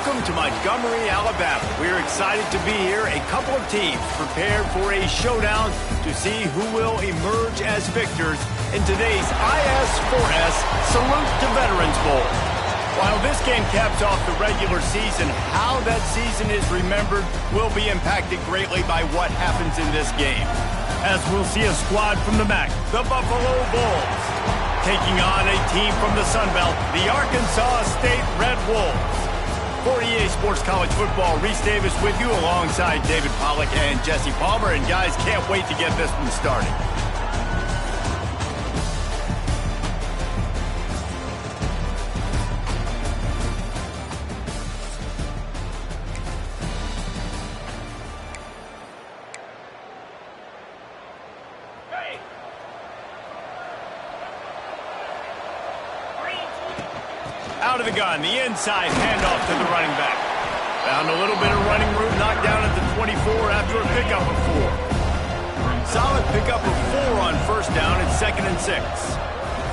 Welcome to Montgomery, Alabama. We're excited to be here. A couple of teams prepared for a showdown to see who will emerge as victors in today's IS4S Salute to Veterans Bowl. While this game caps off the regular season, how that season is remembered will be impacted greatly by what happens in this game. As we'll see a squad from the MAC, the Buffalo Bulls, taking on a team from the Sun Belt, the Arkansas State Red Wolves. For EA Sports College Football, Reese Davis with you alongside David Pollack and Jesse Palmer. And guys, can't wait to get this one started. Out of the gun, the inside handoff to the running back. Found a little bit of running room, knocked down at the 24 after a pickup of 4. Solid pickup of 4 on first down at 2nd and 6.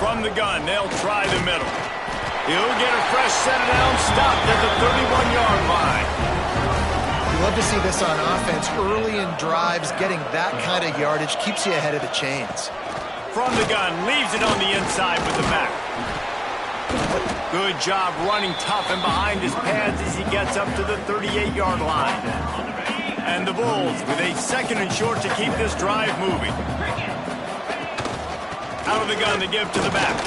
From the gun, they'll try the middle. He'll get a fresh set of down, stopped at the 31-yard line. You love to see this on offense. Early in drives, getting that kind of yardage keeps you ahead of the chains. From the gun, leaves it on the inside with the back. Good job running tough and behind his pads as he gets up to the 38-yard line. And the Bulls with a 2nd and short to keep this drive moving. Out of the gun to give to the back.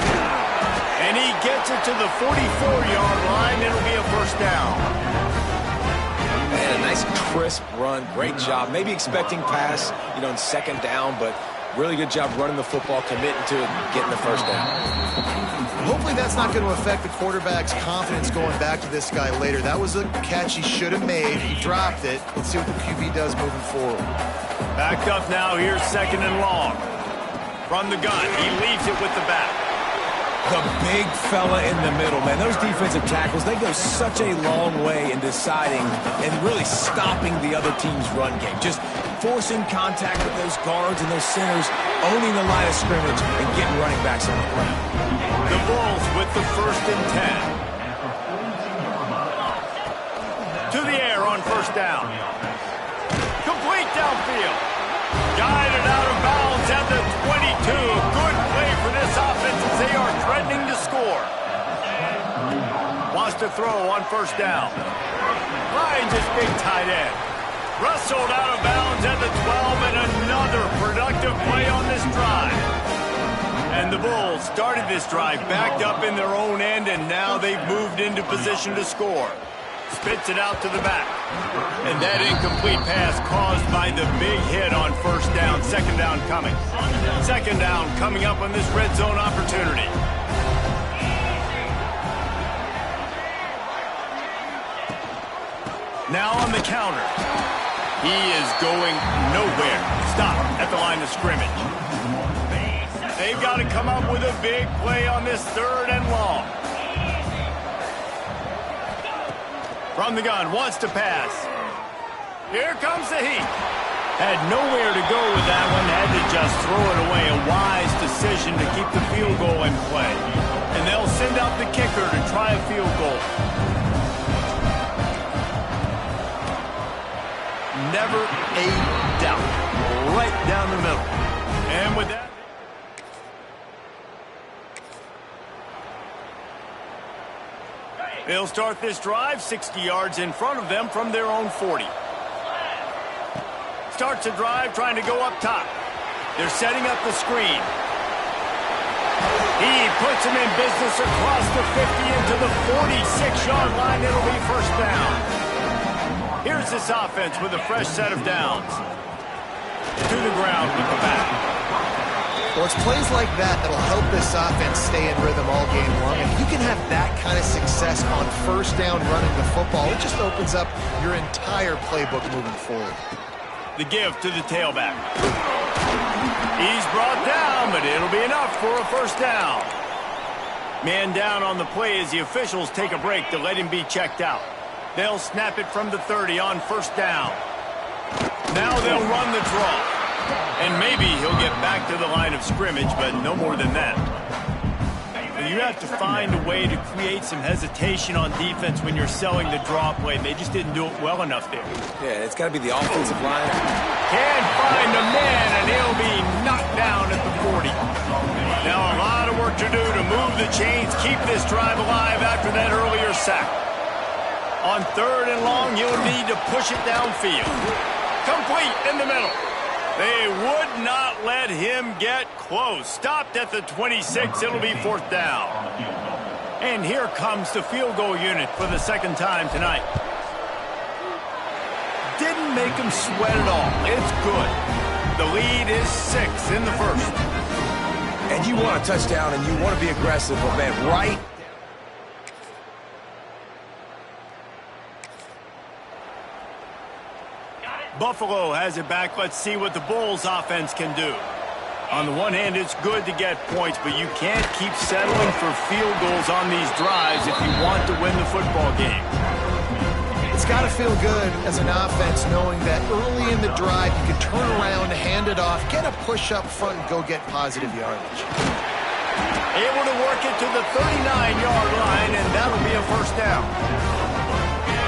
And he gets it to the 44-yard line. It'll be a first down. Man, a nice crisp run. Great job. Maybe expecting pass, in 2nd down, but really good job running the football, committing to it, and getting the first down. Hopefully that's not going to affect the quarterback's confidence going back to this guy later. That was a catch he should have made. He dropped it. Let's see what the QB does moving forward. Backed up now. Here's 2nd and long. From the gun, he leaves it with the back. The big fella in the middle, man. Those defensive tackles, they go such a long way in deciding and really stopping the other team's run game. Just forcing contact with those guards and those centers, owning the line of scrimmage, and getting running backs on the ground. The Bulls with the 1st and 10. To the air on first down. Complete downfield. Guided out of bounds at the 22. Good play for this offense as they are threatening to score. Wants to throw on first down. Finds his big tight end. Wrestled out of bounds at the 12, and another productive play on this drive. And the Bulls started this drive backed up in their own end, and now they've moved into position to score. Spits it out to the back. And that incomplete pass caused by the big hit on first down. 2nd down coming. 2nd down coming up on this red zone opportunity. Now on the counter. He is going nowhere. Stop at the line of scrimmage. They've got to come up with a big play on this 3rd and long. From the gun, wants to pass. Here comes the heat. Had nowhere to go with that one. Had to just throw it away. A wise decision to keep the field goal in play. And they'll send out the kicker to try a field goal. Never a doubt. Right down the middle. And with that, they'll start this drive 60 yards in front of them from their own 40. Starts a drive trying to go up top. They're setting up the screen. He puts him in business across the 50 into the 46-yard line. It'll be first down. Here's this offense with a fresh set of downs. To the ground with the back. Well, it's plays like that that'll help this offense stay in rhythm all game long. If you can have that kind of success on first down running the football, it just opens up your entire playbook moving forward. The give to the tailback. He's brought down, but it'll be enough for a first down. Man down on the play as the officials take a break to let him be checked out. They'll snap it from the 30 on first down. Now they'll run the draw. And maybe he'll get back to the line of scrimmage, but no more than that. you have to find a way to create some hesitation on defense when you're selling the draw play. They just didn't do it well enough there. Yeah, it's got to be the offensive line. Can't find a man, and he'll be knocked down at the 40. Now a lot of work to do to move the chains, keep this drive alive after that earlier sack. On 3rd and long, you'll need to push it downfield. Complete in the middle. They would not let him get close. Stopped at the 26. It'll be 4th down. And here comes the field goal unit for the 2nd time tonight. Didn't make him sweat at all. It's good. The lead is 6 in the 1st. And you want a touchdown and you want to be aggressive, but man, right? Buffalo has it back. Let's see what the Bulls offense can do. On the one hand, it's good to get points, but you can't keep settling for field goals on these drives if you want to win the football game. It's got to feel good as an offense knowing that early in the drive you can turn around, hand it off, get a push up front, and go get positive yardage. Able to work it to the 39-yard line, and that'll be a 1st down.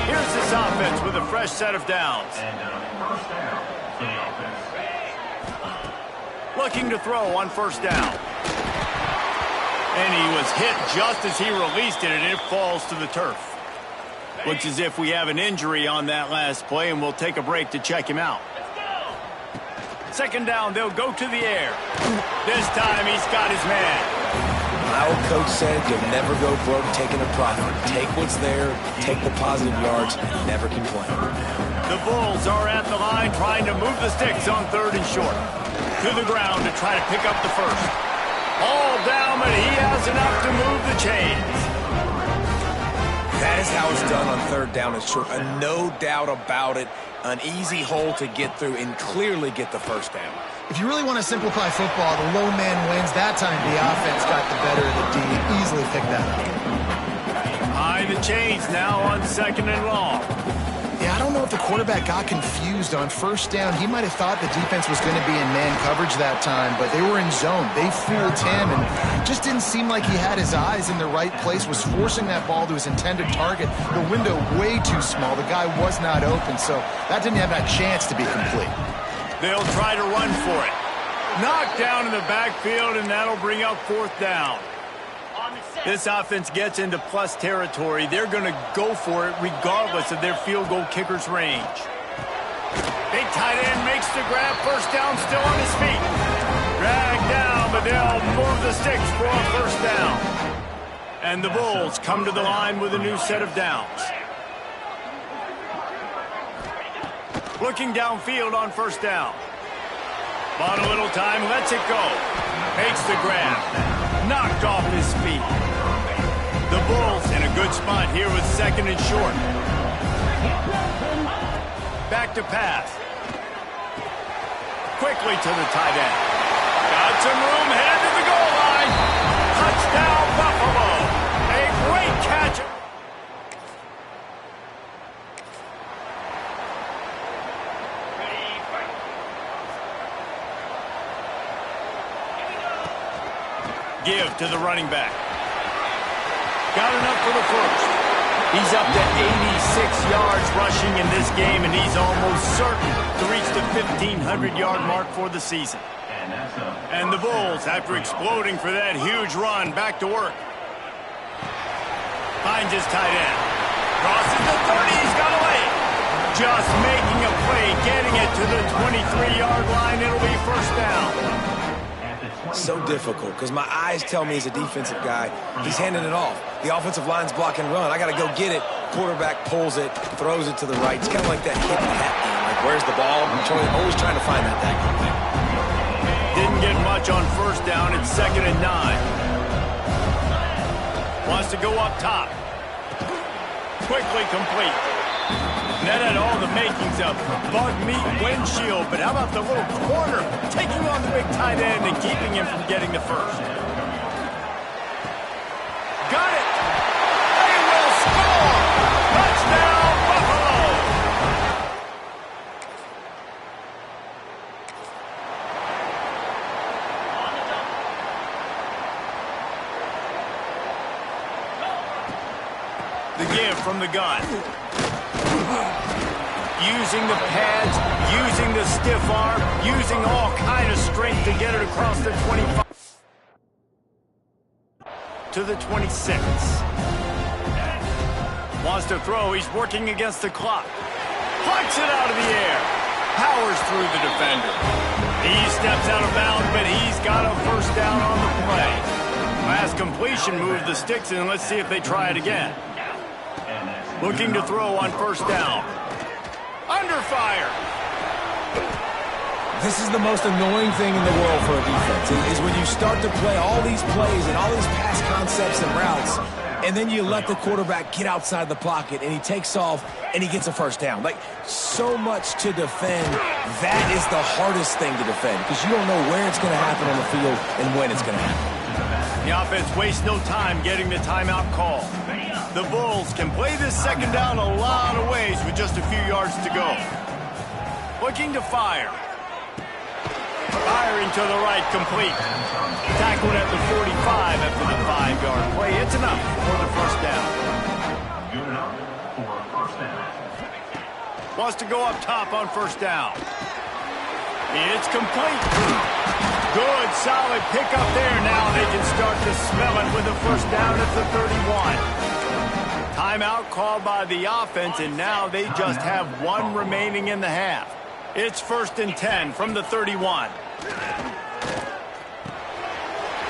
Here's this offense with a fresh set of downs. Looking to throw on 1st down. And he was hit just as he released it, and it falls to the turf. Looks as if we have an injury on that last play, and we'll take a break to check him out. 2nd down, they'll go to the air. This time he's got his man. My old coach said you'll never go broke taking a profit. Take what's there, take the positive yards, and never complain. The Bulls are at the line trying to move the sticks on 3rd and short. To the ground to try to pick up the 1st. All down, but he has enough to move the chains. That is how it's done on 3rd down and short. No doubt about it. An easy hole to get through and clearly get the 1st down. If you really want to simplify football, the low man wins. That time the offense got the better of the D. Easily picked that up. High the chains now on 2nd and long. Yeah, I don't know if the quarterback got confused on 1st down. He might have thought the defense was going to be in man coverage that time, but they were in zone. They fooled him and just didn't seem like he had his eyes in the right place, was forcing that ball to his intended target. The window way too small. The guy was not open, so that didn't have that chance to be complete. They'll try to run for it. Knocked down in the backfield, and that'll bring up 4th down. This offense gets into plus territory. They're going to go for it regardless of their field goal kicker's range. Big tight end makes the grab. 1st down, still on his feet. Dragged down, but they'll move the sticks for a 1st down. And the Bulls come to the line with a new set of downs. Looking downfield on 1st down. Bought a little time, lets it go. Makes the grab. Knocked off his feet. The Bulls in a good spot here with 2nd and short. Back to pass. Quickly to the tight end. Got some room, headed to the goal line. Touchdown, Buffalo. A great catch. Give to the running back. Got enough for the 1st. He's up to 86 yards rushing in this game, and he's almost certain to reach the 1,500-yard mark for the season. And the Bulls, after exploding for that huge run, back to work. Finds his tight end. Crosses the 30. He's got away. Just making a play, getting it to the 23-yard line. It'll be 1st down. So difficult because my eyes tell me as a defensive guy, he's handing it off. The offensive line's block and run. I got to go get it. Quarterback pulls it, throws it to the right. It's kind of like that hit and hat game. Like, where's the ball? I'm always trying to find that tackle. Didn't get much on 1st down. It's 2nd and 9. Wants to go up top. Quickly complete. That had all the makings of bug meat windshield, but how about the little corner taking on the big tight end and keeping him from getting the 1st? Got it! They will score! Touchdown, Buffalo! The give from the gun. Using the pads, using the stiff arm, using all kind of strength to get it across the 25 to the 26. Wants to throw. He's working against the clock. Plucks it out of the air. Powers through the defender. He steps out of bounds, but he's got a first down on the play. Last completion moved the sticks in. Let's see if they try it again. Looking to throw on first down. Under fire. This is the most annoying thing in the world for a defense, is when you start to play all these plays and all these pass concepts and routes, and then you let the quarterback get outside the pocket, and he takes off, and he gets a first down. Like, so much to defend. That is the hardest thing to defend, because you don't know where it's going to happen on the field and when it's going to happen. The offense wastes no time getting the timeout call. The Bulls can play this second down a lot of ways with just a few yards to go. Looking to fire. Firing to the right, complete. Tackled at the 45 after the 5-yard play. It's enough for the first down. Wants to go up top on first down. It's complete. Good, solid pickup there. Now they can start to smell it with a first down at the 31. Timeout called by the offense, and now they just have one remaining in the half. It's 1st and 10 from the 31.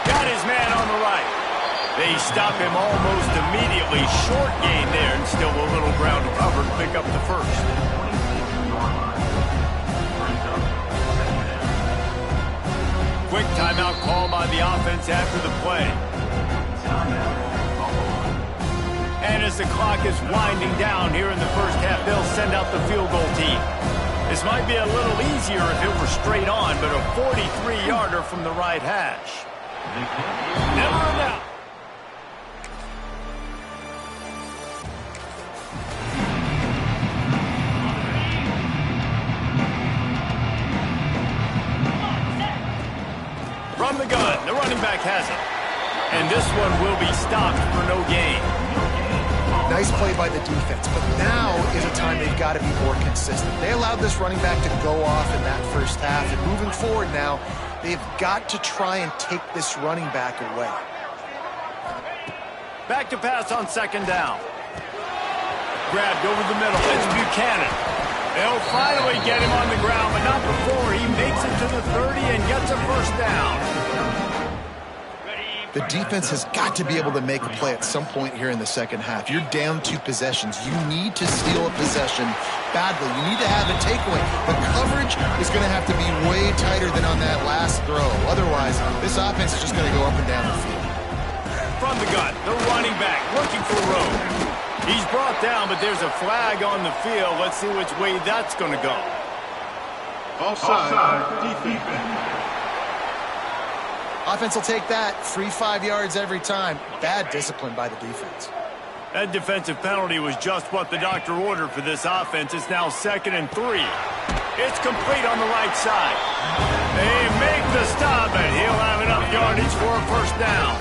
Got his man on the right. They stop him almost immediately. Short gain there, and still a little ground to cover to pick up the first. Quick timeout call by the offense after the play. And as the clock is winding down here in the first half, they'll send out the field goal team. This might be a little easier if it were straight on, but a 43-yarder from the right hash. Never enough. From the gun, the running back has it. And this one will be stopped for no gain. Nice play by the defense, but now is a time they've got to be more consistent. They allowed this running back to go off in that first half, and moving forward now, they've got to try and take this running back away. Back to pass on second down. Grabbed over the middle. It's Buchanan. They'll finally get him on the ground, but not before he makes it to the 30 and gets a first down. The defense has got to be able to make a play at some point here in the second half. You're down 2 possessions. You need to steal a possession badly. You need to have a takeaway. The coverage is going to have to be way tighter than on that last throw. Otherwise, this offense is just going to go up and down the field. From the gun, the running back looking for Rowe. He's brought down, but there's a flag on the field. Let's see which way that's going to go. Offside, defense. Offense will take that. Free 5 yards every time. Bad discipline by the defense. That defensive penalty was just what the doctor ordered for this offense. It's now 2nd and 3. It's complete on the right side. They make the stop, and he'll have enough yardage for a first down.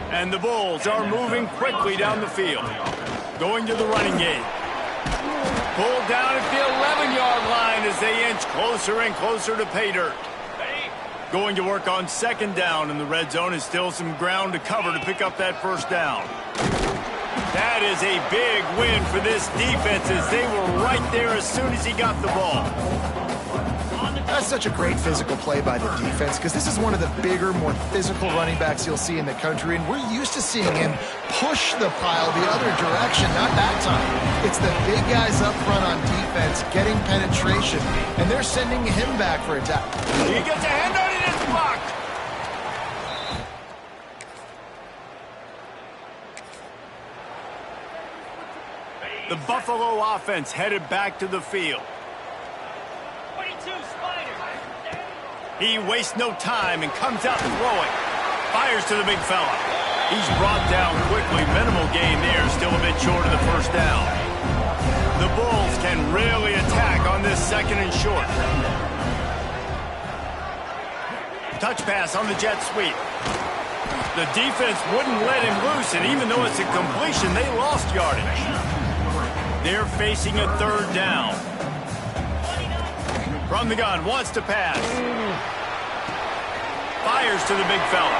And the Bulls are moving quickly down the field. Going to the running game. Pulled down at the 11-yard line as they inch closer and closer to pay dirt. Going to work on second down, and the red zone is still some ground to cover to pick up that first down. That is a big win for this defense as they were right there as soon as he got the ball. That's such a great physical play by the defense because this is one of the bigger, more physical running backs you'll see in the country, and we're used to seeing him push the pile the other direction. Not that time. It's the big guys up front on defense getting penetration, and they're sending him back for a tackle. He gets a hand on it, it's blocked. The Buffalo offense headed back to the field. He wastes no time and comes out throwing. Fires to the big fella. He's brought down quickly. Minimal gain there. Still a bit short of the first down. The Bulls can really attack on this 2nd and short. Touch pass on the jet sweep. The defense wouldn't let him loose, and even though it's a completion, they lost yardage. They're facing a third down. From the gun, wants to pass. Fires to the big fella.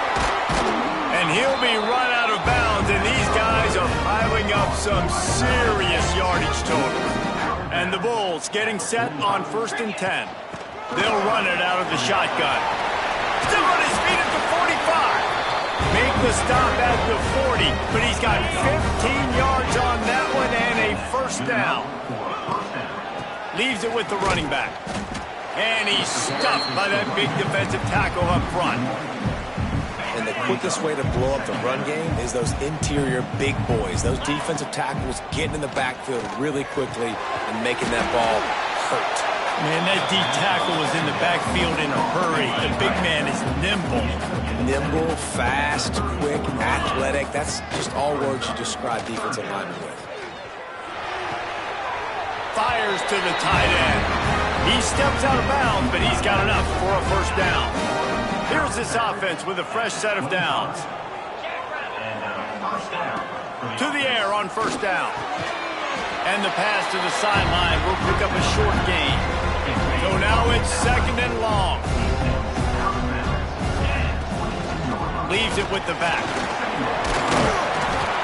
And he'll be run out of bounds, and these guys are piling up some serious yardage total. And the Bulls getting set on 1st and 10. They'll run it out of the shotgun. Still on his feet at the 45. Make the stop at the 40, but he's got 15 yards on that one and a first down. Leaves it with the running back. And he's stuffed by that big defensive tackle up front. And the quickest way to blow up the run game is those interior big boys. Those defensive tackles getting in the backfield really quickly and making that ball hurt. Man, that D tackle was in the backfield in a hurry. The big man is nimble. Nimble, fast, quick, athletic. That's just all words you describe defensive linemen with. Fires to the tight end. He steps out of bounds, but he's got enough for a first down. Here's this offense with a fresh set of downs. To the air on first down. And the pass to the sideline will pick up a short gain. So now it's 2nd and long. Leaves it with the back.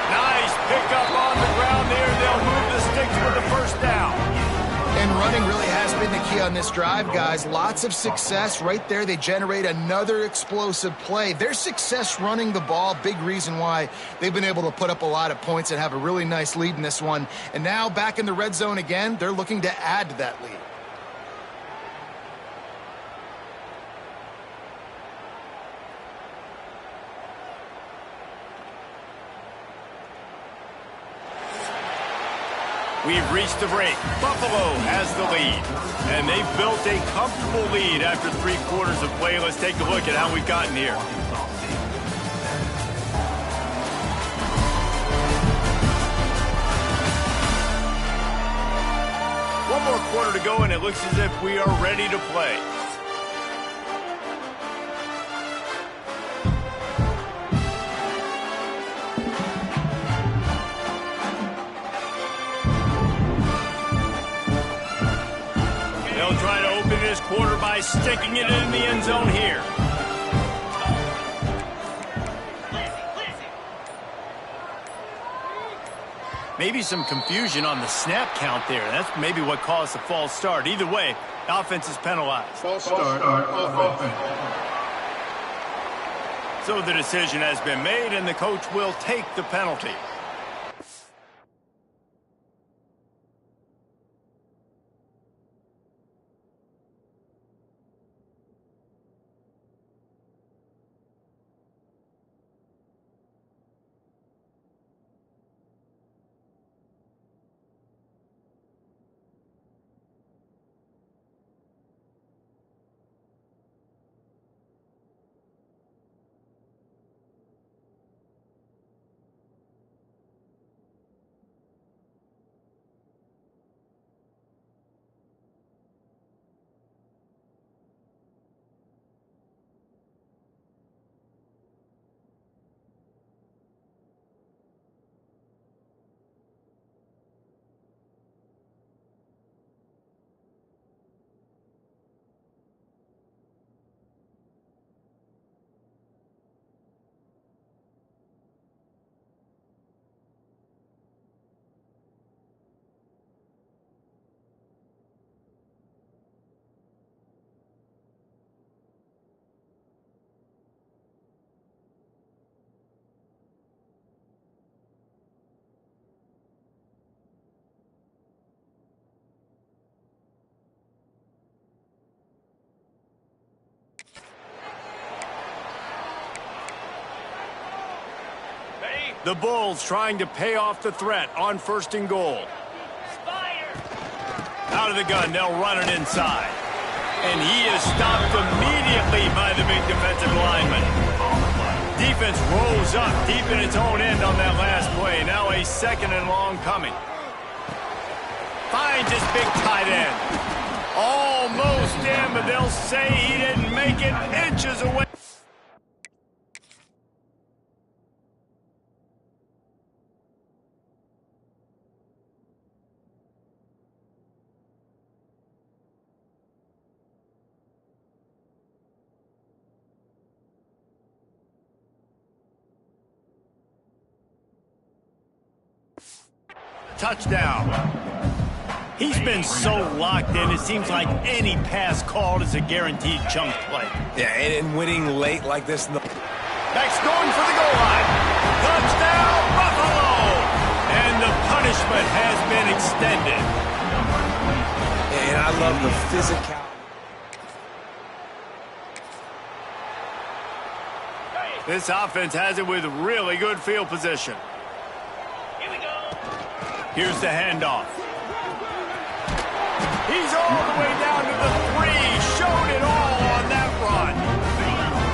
Nice pickup on the ground there. They'll move the sticks with the first down. And running really has been the key on this drive, guys. Lots of success right there. They generate another explosive play. Their success running the ball, big reason why they've been able to put up a lot of points and have a really nice lead in this one. And now back in the red zone again, they're looking to add to that lead. We've reached the break. Buffalo has the lead. And they've built a comfortable lead after 3 quarters of play. Let's take a look at how we've gotten here. One more quarter to go, and it looks as if we are ready to play. They'll try to open this quarter by sticking it in the end zone here. Maybe some confusion on the snap count there. That's maybe what caused the false start. Either way, the offense is penalized. False start, offense. So the decision has been made, and the coach will take the penalty. The Bulls trying to pay off the threat on 1st and goal. Out of the gun, they'll run it inside. And he is stopped immediately by the big defensive lineman. Defense rolls up deep in its own end on that last play. Now a 2nd and long coming. Finds his big tight end. Almost in, but they'll say he didn't make it, inches away. Touchdown. He's been so locked in, it seems like any pass called is a guaranteed chunk play. Yeah, and winning late like this. That's going for the goal line. Touchdown, Buffalo! And the punishment has been extended. And I love the physicality. This offense has it with really good field position. Here we go. Here's the handoff. He's all the way down to the 3. Showed it all on that run.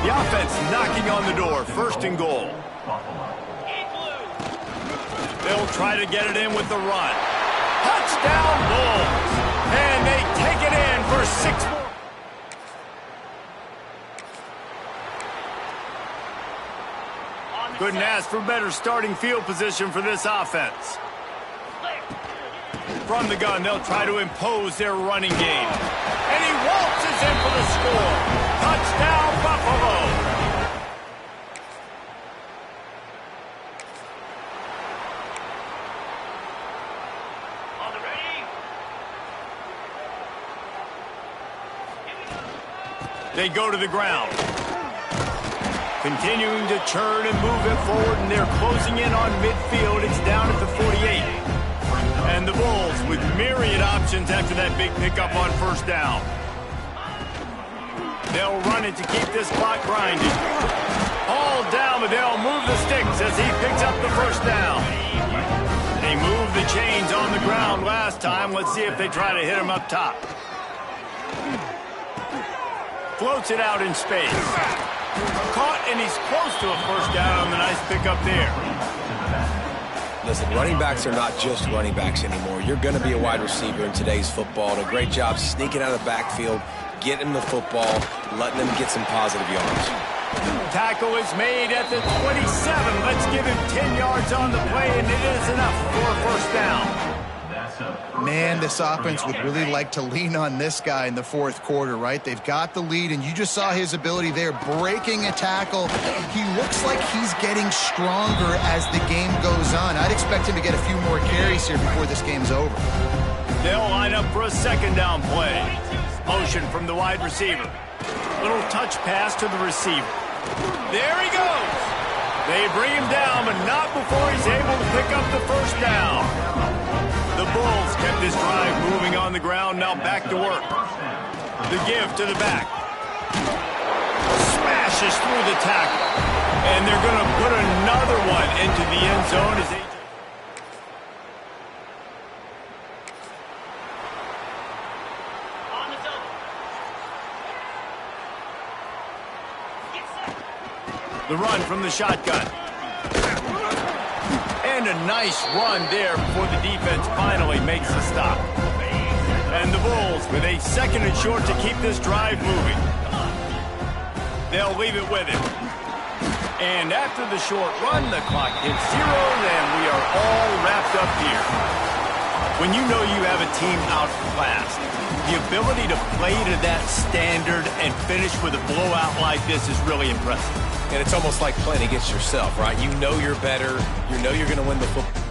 The offense knocking on the door. First and goal. They'll try to get it in with the run. Touchdown, Bulls. And they take it in for 6 more. Couldn't ask for better starting field position for this offense. From the gun, they'll try to impose their running game. And he waltzes in for the score. Touchdown, Buffalo. On the ready. They go to the ground. Continuing to churn and move it forward, and they're closing in on midfield. It's down at the 48. And the Bulls with myriad options after that big pickup on first down. They'll run it to keep this clock grinding. All down, but they'll move the sticks as he picks up the first down. They moved the chains on the ground last time. Let's see if they try to hit him up top. Floats it out in space. Caught, and he's close to a first down on the nice pickup there. Listen, running backs are not just running backs anymore. You're going to be a wide receiver in today's football. And a great job sneaking out of the backfield, getting the football, letting them get some positive yards. Tackle is made at the 27. Let's give him 10 yards on the play, and it is enough for a first down. Man, this offense would really like to lean on this guy in the fourth quarter, right? They've got the lead, and you just saw his ability there, breaking a tackle. He looks like he's getting stronger as the game goes on. I'd expect him to get a few more carries here before this game's over. They'll line up for a second down play. Motion from the wide receiver. Little touch pass to the receiver. There he goes. They bring him down, but not before he's able to pick up the first down. The Bulls kept this drive moving on the ground, now back to work. The give to the back. Smashes through the tackle. And they're going to put another one into the end zone as they... The run from the shotgun. And a nice run there before the defense finally makes the stop. And the Bulls with a second and short to keep this drive moving. They'll leave it with him. And after the short run, the clock hits 0, and we are all wrapped up here. When you know you have a team outclassed, the ability to play to that standard and finish with a blowout like this is really impressive. And it's almost like playing against yourself, right? You know you're better. You know you're going to win the football.